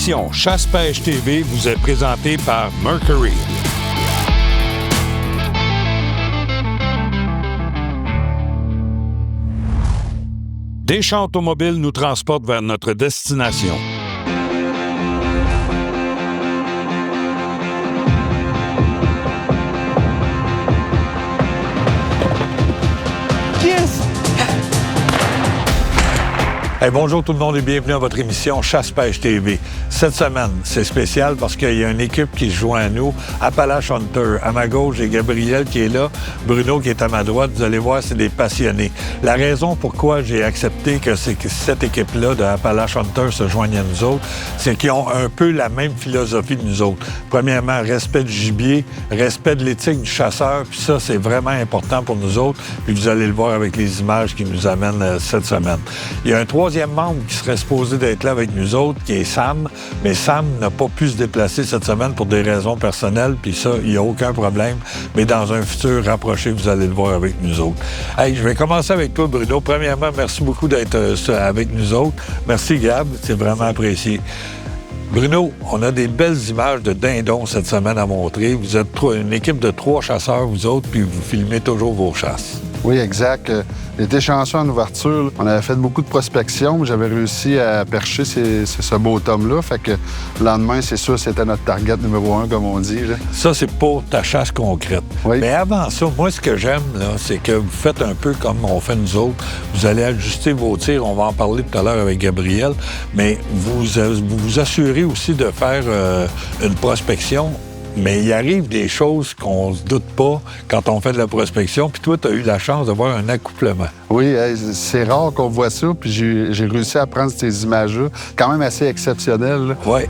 L'émission Chasse-Pêche TV vous est présentée par Mercury. Deschamps Automobiles nous transporte vers notre destination. Hey, bonjour tout le monde et bienvenue à votre émission Chasse-Pêche TV. Cette semaine, c'est spécial parce qu'il y a une équipe qui se joint à nous, Appalache Hunter. À ma gauche, j'ai Gabriel qui est là, Bruno qui est à ma droite. Vous allez voir, c'est des passionnés. La raison pourquoi j'ai accepté que cette équipe-là de Appalache Hunter se joigne à nous autres, c'est qu'ils ont un peu la même philosophie que nous autres. Premièrement, respect du gibier, respect de l'éthique du chasseur, puis ça, c'est vraiment important pour nous autres. Puis vous allez le voir avec les images qui nous amènent cette semaine. Il y a un troisième membre qui serait supposé d'être là avec nous autres, qui est Sam, mais Sam n'a pas pu se déplacer cette semaine pour des raisons personnelles, puis ça, il n'y a aucun problème. Mais dans un futur rapproché, vous allez le voir avec nous autres. Hey, je vais commencer avec toi, Bruno. Premièrement, merci beaucoup d'être avec nous autres. Merci, Gab, c'est vraiment apprécié. Bruno, on a des belles images de dindons cette semaine à montrer. Vous êtes une équipe de 3 chasseurs, vous autres, puis vous filmez toujours vos chasses. Oui, exact. J'étais chanceux en ouverture. On avait fait beaucoup de prospection. J'avais réussi à percher ce beau tome-là. Fait que le lendemain, c'est sûr, c'était notre target numéro 1, comme on dit. Là. Ça, c'est pour ta chasse concrète. Oui. Mais avant ça, moi, ce que j'aime, là, c'est que vous faites un peu comme on fait nous autres. Vous allez ajuster vos tirs. On va en parler tout à l'heure avec Gabriel. Mais vous assurez aussi de faire une prospection. Mais il arrive des choses qu'on se doute pas quand on fait de la prospection. Puis toi, tu as eu la chance de voir un accouplement. Oui, c'est rare qu'on voit ça. Puis j'ai réussi à prendre ces images-là, quand même assez exceptionnelles. Oui.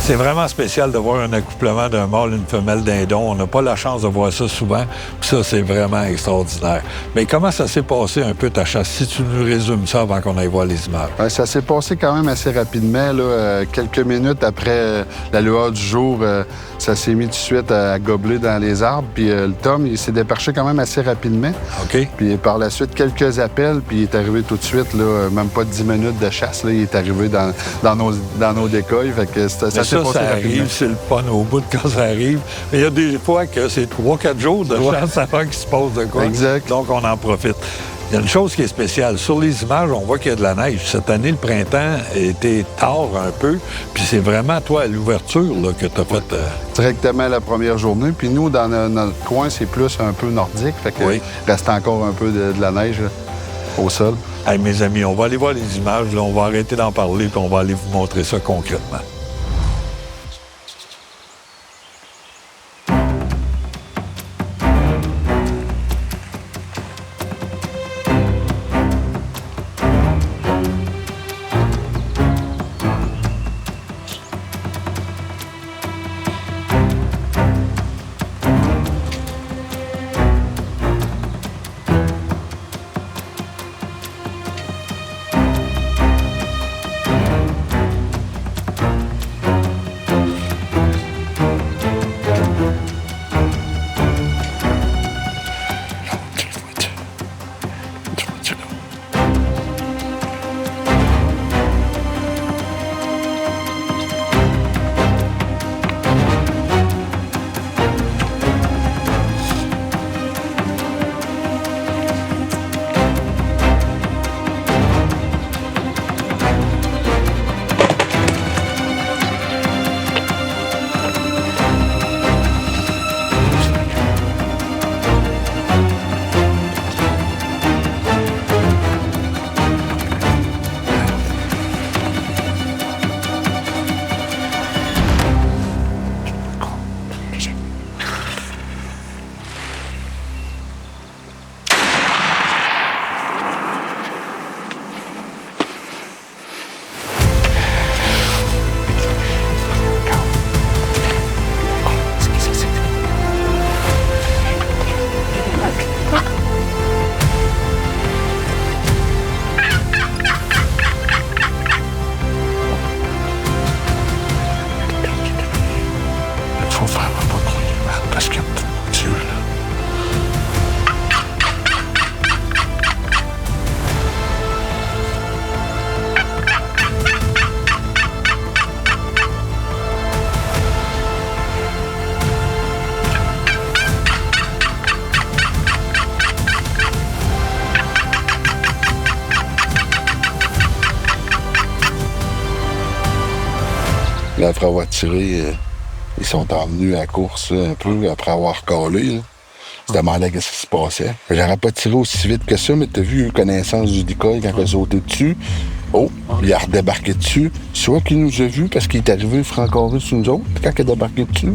C'est vraiment spécial de voir un accouplement d'un mâle et une femelle dindon. On n'a pas la chance de voir ça souvent. Puis ça, c'est vraiment extraordinaire. Mais comment ça s'est passé un peu ta chasse? Si tu nous résumes ça avant qu'on aille voir les images. Ça s'est passé quand même assez rapidement. Là, quelques minutes après la lueur du jour, ça s'est mis tout de suite à gobeler dans les arbres. Puis le Tom, il s'est déperché quand même assez rapidement. OK. Puis par la suite, quelques appels, puis il est arrivé tout de suite, là, même pas 10 minutes de chasse, là, il est arrivé dans nos décoils. Fait que ça arrive, c'est le fun au bout de quand ça arrive. Mais il y a des fois que c'est 3-4 jours de chasse avant qu'il se passe de quoi. Exact. Donc, on en profite. Il y a une chose qui est spéciale. Sur les images, on voit qu'il y a de la neige. Cette année, le printemps était tard un peu. Puis c'est vraiment, toi, à l'ouverture là, que tu as fait... Directement la première journée. Puis nous, dans notre coin, c'est plus un peu nordique. Fait que reste encore un peu de la neige là, au sol. Hey, mes amis, on va aller voir les images. Là, on va arrêter d'en parler puis on va aller vous montrer ça concrètement. Là, après avoir tiré, ils sont revenus à la course là, un peu après avoir collé. Là. Ils se demandaient qu'est-ce qui se passait. J'aurais pas tiré aussi vite que ça, mais t'as vu connaissance du decoy quand il a sauté dessus. Oh, il a redébarqué dessus. Soit qu'il nous a vus parce qu'il est arrivé francoré sur nous autres quand il a débarqué dessus,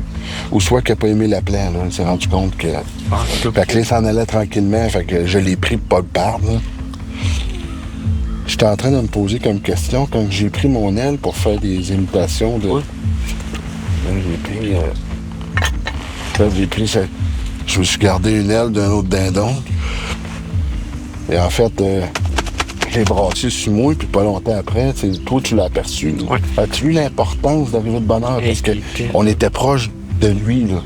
ou soit qu'il n'a pas aimé la plan. Là. Il s'est rendu compte que... Fait que là, il s'en allait tranquillement, fait que je l'ai pris pour pas le perdre. Là. J'étais en train de me poser comme question quand j'ai pris mon aile pour faire des imitations de... Oui. Là, j'ai pris ça. Je me suis gardé une aile d'un autre dindon. Et en fait, je l'ai brassé sur moi, puis pas longtemps après, toi, tu l'as aperçu. Oui. As-tu vu l'importance d'arriver de bonne heure? Parce qu'on était proche de lui, là.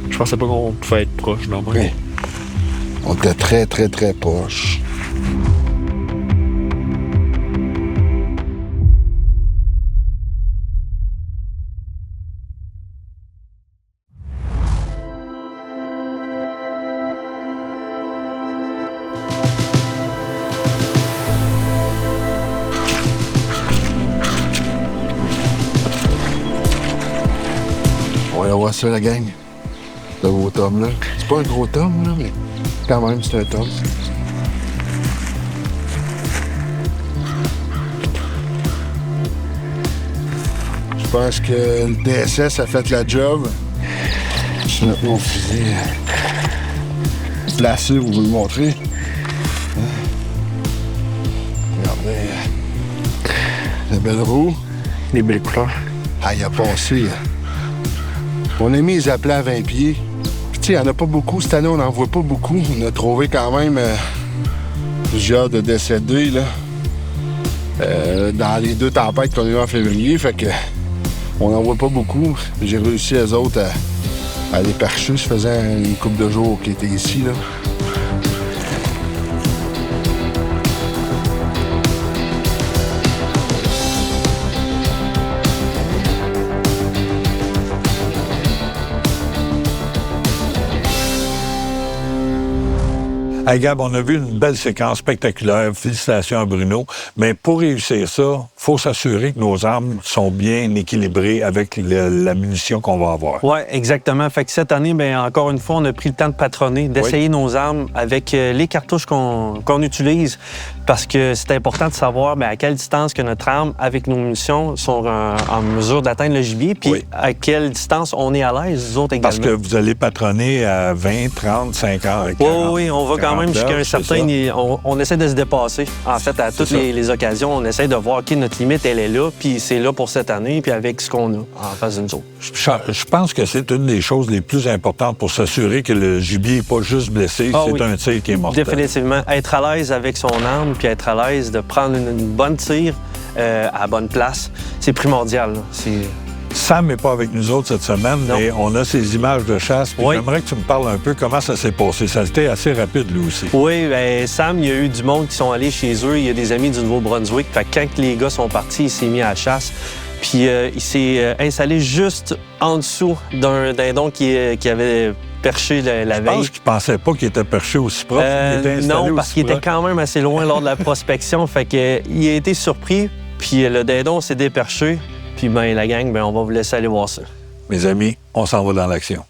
Je pensais pas qu'on pouvait être proche, non? Oui. On était très, très, très proches. On va voir ça, la gang. Le gros tome, là. C'est pas un gros tome, là, mais quand même, c'est un tome. Je pense que le DSS a fait la job. Je vais mettre mon fusil placé pour vous le montrer. Regardez. La belle roue. Les belles couleurs. Ah, il a passé. Mon ami, ils appelaient à 20 pieds. Puis, tu sais, il n'y en a pas beaucoup. Cette année, on n'en voit pas beaucoup. On a trouvé quand même plusieurs de décédés, là. Dans les 2 tempêtes qu'on a eues en février. Fait que on n'en voit pas beaucoup. J'ai réussi, eux autres, à les percher. Je faisais une couple de jours qu'ils étaient ici, là. Hey Gab, on a vu une belle séquence spectaculaire. Félicitations à Bruno. Mais pour réussir ça, il faut s'assurer que nos armes sont bien équilibrées avec la munition qu'on va avoir. Oui, exactement. Fait que cette année, bien, encore une fois, on a pris le temps de patronner, d'essayer nos armes avec les cartouches qu'on utilise. Parce que c'est important de savoir bien, à quelle distance que notre arme, avec nos munitions, sont en mesure d'atteindre le gibier, puis à quelle distance on est à l'aise, nous autres également. Parce que vous allez patronner à 20, 30, 50, 40. Oui, on va quand même jusqu'à un certain... On essaie de se dépasser. En fait, à toutes les occasions, on essaie de voir, OK, notre limite, elle est là, puis c'est là pour cette année, puis avec ce qu'on a en face de nous autres. Je pense que c'est une des choses les plus importantes pour s'assurer que le gibier n'est pas juste blessé, c'est un tir qui est mortel. Définitivement. Être à l'aise avec son arme, puis être à l'aise de prendre une bonne tire à la bonne place, c'est primordial. Sam n'est pas avec nous autres cette semaine, mais on a ces images de chasse. J'aimerais que tu me parles un peu comment ça s'est passé. Ça a été assez rapide, lui aussi. Oui, bien, Sam, il y a eu du monde qui sont allés chez eux. Il y a des amis du Nouveau-Brunswick. Fait que quand les gars sont partis, il s'est mis à la chasse. Puis il s'est installé juste en dessous d'un dindon qui avait perché la veille. Je pense qu'il pensait pas qu'il était perché aussi proche. Non, parce qu'il était quand même assez loin lors de la prospection. Fait que il a été surpris, puis le dindon s'est déperché. Puis ben, la gang, ben, on va vous laisser aller voir ça. Mes amis, on s'en va dans l'action.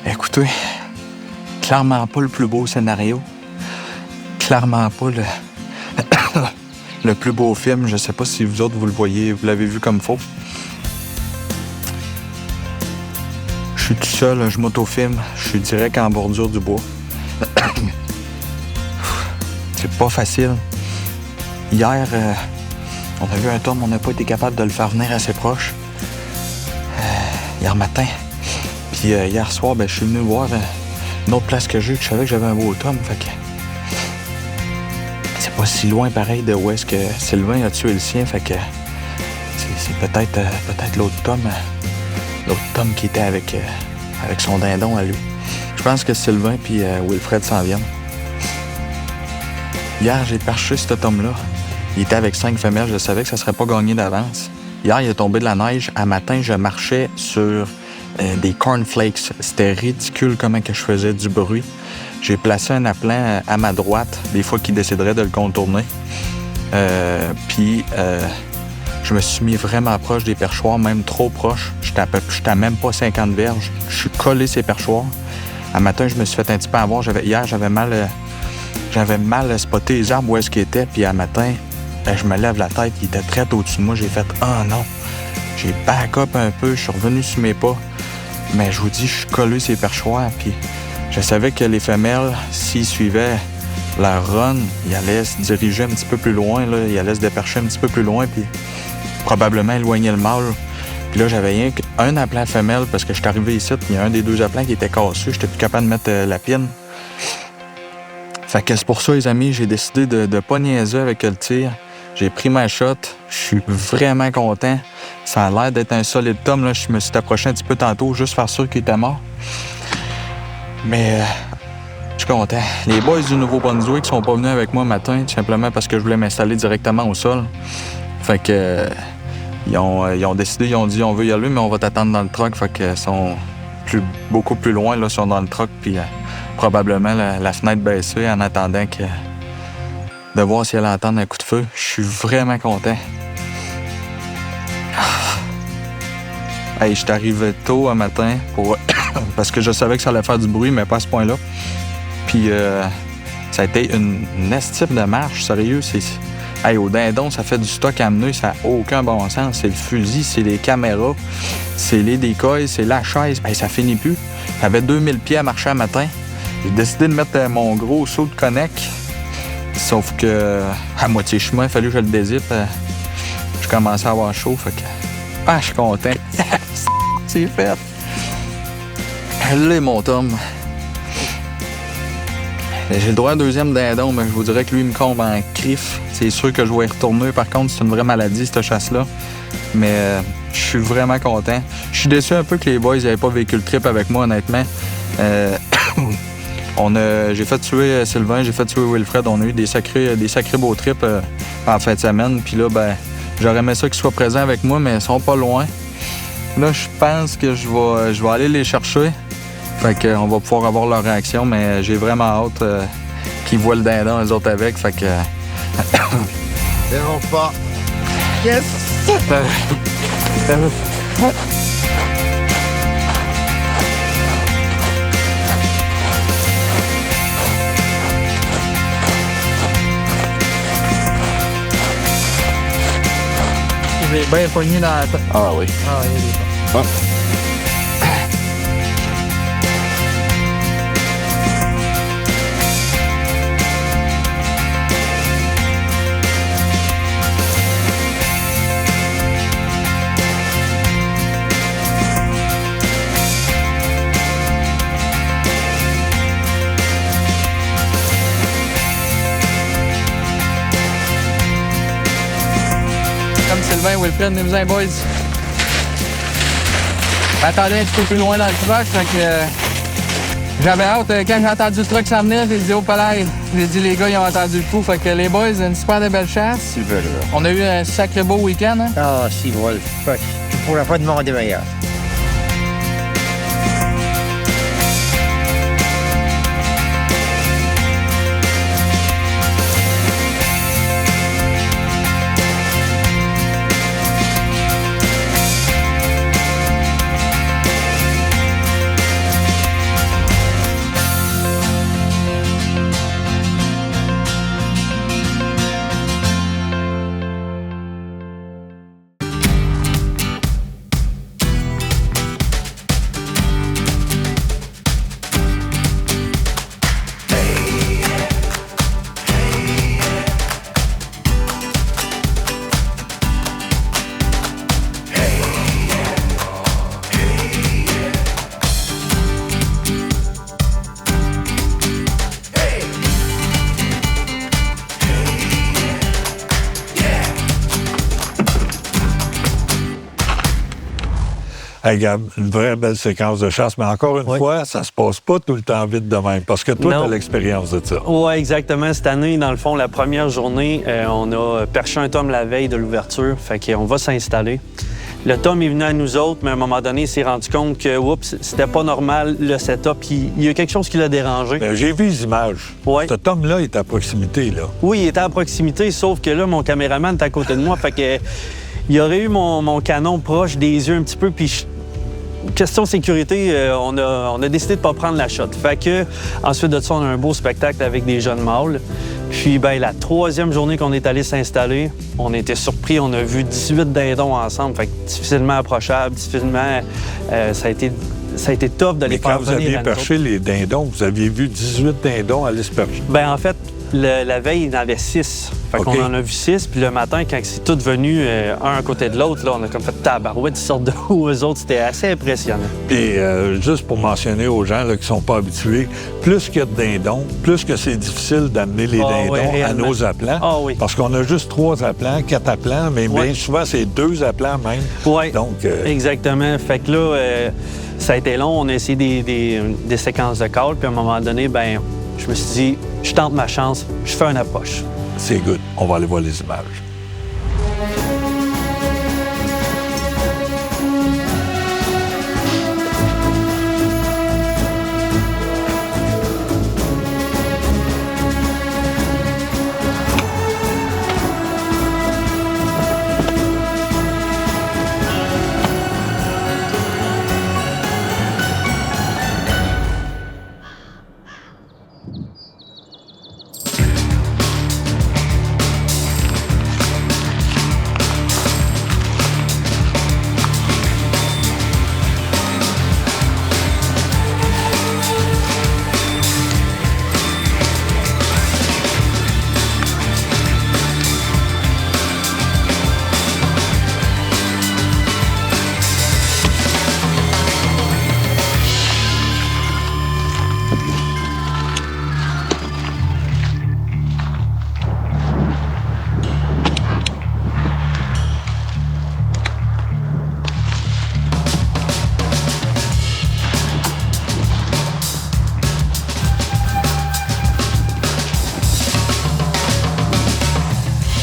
Écoutez, clairement pas le plus beau scénario. Clairement pas le plus beau film. Je sais pas si vous autres, vous le voyez, vous l'avez vu comme faux. Je suis tout seul, je m'autofilme. Je suis direct en bordure du bois. c'est pas facile. Hier, on a vu un tom, on n'a pas été capable de le faire venir assez proche. Hier matin. Puis hier soir, je suis venu voir une autre place que j'ai, que je savais que j'avais un beau tom. Fait que c'est pas si loin pareil de où est-ce que Sylvain a tué le sien. Fait que c'est peut-être l'autre tom qui était avec son dindon à lui. Je pense que Sylvain puis Wilfred s'en viennent. Hier, j'ai perché ce tom-là. Il était avec 5 femelles. Je savais que ça serait pas gagné d'avance. Hier, il est tombé de la neige. À matin, je marchais sur des cornflakes. C'était ridicule comment que je faisais du bruit. J'ai placé un appelant à ma droite, des fois qu'il déciderait de le contourner. Puis, je me suis mis vraiment proche des perchoirs, même trop proche. J'étais à même pas 50 verges. Je suis collé ces perchoirs. À matin, je me suis fait un petit peu avoir. Hier, j'avais mal spoté les arbres où est-ce qu'ils étaient. Puis à matin, je me lève la tête, il était très au-dessus de moi. J'ai fait « Oh non! » J'ai back up un peu, je suis revenu sur mes pas. Mais je vous dis, je suis collé ces perchoirs. Puis je savais que les femelles, s'ils suivaient leur run, ils allaient se diriger un petit peu plus loin. Là. Ils allaient se dépercher un petit peu plus loin. Puis probablement éloigner le mâle. Puis là, j'avais rien qu'un appelant femelle parce que je suis arrivé ici. Il y a un des 2 appelants qui était cassé. J'étais plus capable de mettre la pine. Fait que c'est pour ça, les amis, j'ai décidé de pas niaiser avec le tir. J'ai pris ma shot. Je suis vraiment content. Ça a l'air d'être un solide tom. Là. Je me suis approché un petit peu tantôt, juste faire sûr qu'il était mort. Mais je suis content. Les boys du Nouveau-Brunswick sont pas venus avec moi matin, tout simplement parce que je voulais m'installer directement au sol. Fait que ils ont décidé, ils ont dit on veut y aller, mais on va t'attendre dans le truck. Fait que sont beaucoup plus loin, là, sont dans le truck, puis probablement la fenêtre baissée en attendant de voir si elle entend un coup de feu. Je suis vraiment content. Hey, je suis arrivé tôt un matin parce que je savais que ça allait faire du bruit, mais pas à ce point-là. Puis ça a été une estipe de marche, sérieux. Hey, au dindon, ça fait du stock à amener, ça n'a aucun bon sens. C'est le fusil, c'est les caméras, c'est les décoils, c'est la chaise. Hey, ça finit plus. J'avais 2000 pieds à marcher un matin. J'ai décidé de mettre mon gros saut de connect. Sauf que, à moitié chemin, il a fallu que je le dézippe. Je commençais à avoir chaud, fait que... Ah, je suis content. Yes! C'est fait. Là, mon tom. J'ai le droit à un 2e dindon, mais je vous dirais que lui, il me combe en crif. C'est sûr que je vais y retourner. Par contre, c'est une vraie maladie, cette chasse-là. Mais je suis vraiment content. Je suis déçu un peu que les boys n'avaient pas vécu le trip avec moi, honnêtement. J'ai fait tuer Sylvain, j'ai fait tuer Wilfred. On a eu des sacrés beaux trips en fin de semaine. Puis là, j'aurais aimé ça qu'ils soient présents avec moi, mais ils sont pas loin. Là, je pense que je vais aller les chercher. Fait qu'on va pouvoir avoir leur réaction, mais j'ai vraiment hâte qu'ils voient le dindon, les autres avec. Fait que... Verront pas. Yes! J'ai bien pogné dans la tête. Ah oui. Ah, il y a des pas. Comme Sylvain, Wilfred, venez-vous-en, boys. J'attendais un petit peu plus loin dans le truck, fait que j'avais hâte. Quand j'ai entendu le truck s'en venir, j'ai dit au palais. J'ai dit les gars, ils ont entendu le coup. Fait que les boys, une super de belle chasse. Super, là. On a eu un sacré beau week-end, hein? Ah, si, voilà. Je pourrais pas demander meilleur. Hey Gab, une vraie belle séquence de chasse, mais encore une Oui. fois, ça se passe pas tout le temps vite de même, parce que toi, Non. tu as l'expérience de ça. Oui, exactement. Cette année, dans le fond, la première journée, on a perché un tome la veille de l'ouverture. Fait qu'on va s'installer. Le tome est venu à nous autres, mais à un moment donné, il s'est rendu compte que, oups, c'était pas normal le setup. Il y a quelque chose qui l'a dérangé. J'ai vu les images. Ouais. Cet homme-là est à proximité, là. Oui, il était à proximité, sauf que là, mon caméraman est à côté de moi. Fait que il aurait eu mon canon proche des yeux un petit peu, puis question sécurité, on a décidé de pas prendre la shot. Fait que, ensuite de ça, on a un beau spectacle avec des jeunes mâles. Puis, ben, la troisième journée qu'on est allé s'installer, on a été surpris. On a vu 18 dindons ensemble. Fait que difficilement approchable, difficilement... ça a été tough de les Mais faire quand vous venir aviez à nous perché les dindons, vous aviez vu 18 dindons aller se percher. Ben en fait, la veille, il y en avait 6. Fait OK. qu'on en a vu 6. Puis le matin, quand c'est tout venu un à côté de l'autre, là, on a comme fait tabarouette, ils sortent de où eux autres. C'était assez impressionnant. Et juste pour mentionner aux gens là, qui sont pas habitués, plus qu'il y a de dindons, plus que c'est difficile d'amener les Ah, dindons ouais, à réellement. nos appelants. Ah oui. Parce qu'on a juste 3 appelants, 4 appelants, mais Ouais. bien souvent, c'est 2 appelants même. Oui, Donc, exactement. Fait que là, ça a été long. On a essayé des séquences de calls. Puis à un moment donné, ben, je me suis dit, je tente ma chance, je fais une approche. c'est good. On va aller voir les images.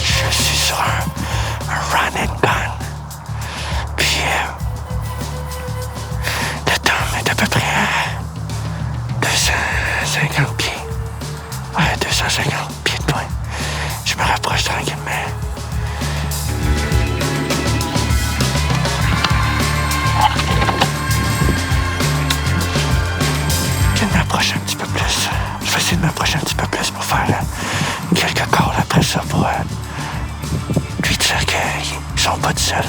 Je suis sur un run and gun. Puis le tome est à peu près à 250 pieds. Ouais, 250 pieds de loin. Je me rapproche tranquillement. Je vais m'approcher un petit peu plus. Je vais essayer de m'approcher un petit peu plus pour faire quelques calls après ça pour lui dire qu'ils sont pas tout seuls.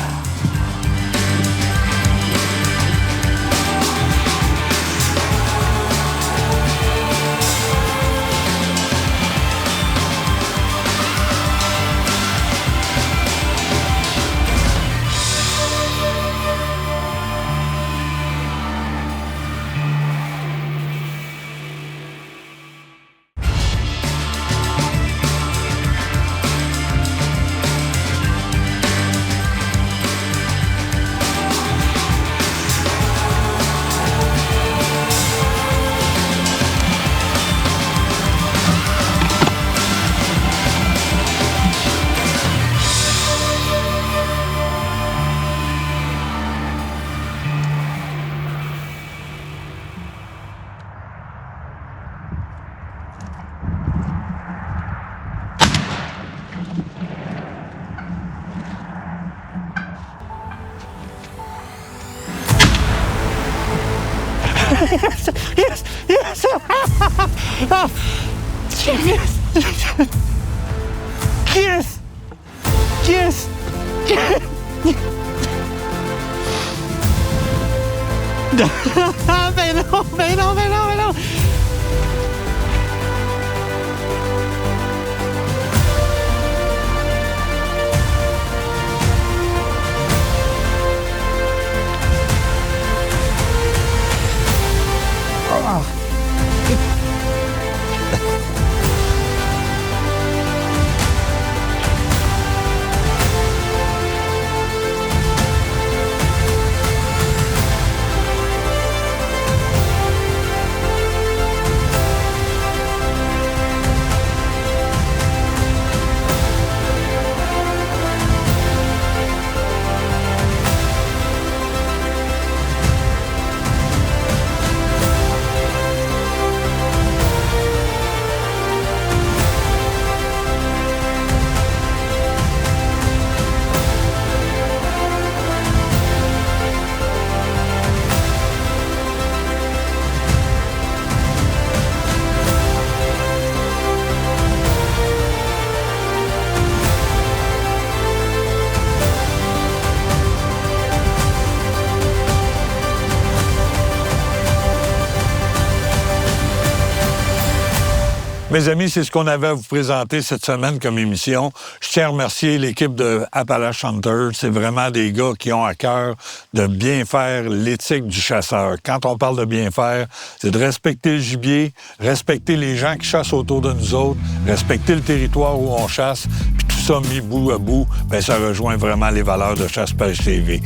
Mes amis, c'est ce qu'on avait à vous présenter cette semaine comme émission. Je tiens à remercier l'équipe de Appalache Hunter. C'est vraiment des gars qui ont à cœur de bien faire l'éthique du chasseur. Quand on parle de bien faire, c'est de respecter le gibier, respecter les gens qui chassent autour de nous autres, respecter le territoire où on chasse, puis tout ça mis bout à bout, bien, ça rejoint vraiment les valeurs de Chasse Pêche TV.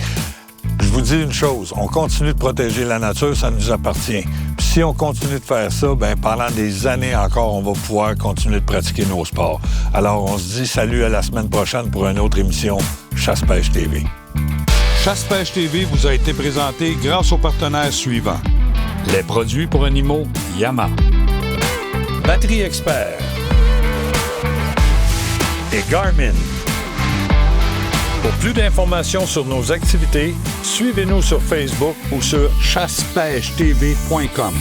Je vous dis une chose, on continue de protéger la nature, ça nous appartient. Puis si on continue de faire ça, bien, pendant des années encore, on va pouvoir continuer de pratiquer nos sports. Alors, on se dit salut à la semaine prochaine pour une autre émission Chasse Pêche TV. Chasse Pêche TV vous a été présenté grâce aux partenaires suivants. Les produits pour animaux Yamaha. Batterie Expert. Et Garmin. Pour plus d'informations sur nos activités, suivez-nous sur Facebook ou sur chassepêchetv.com.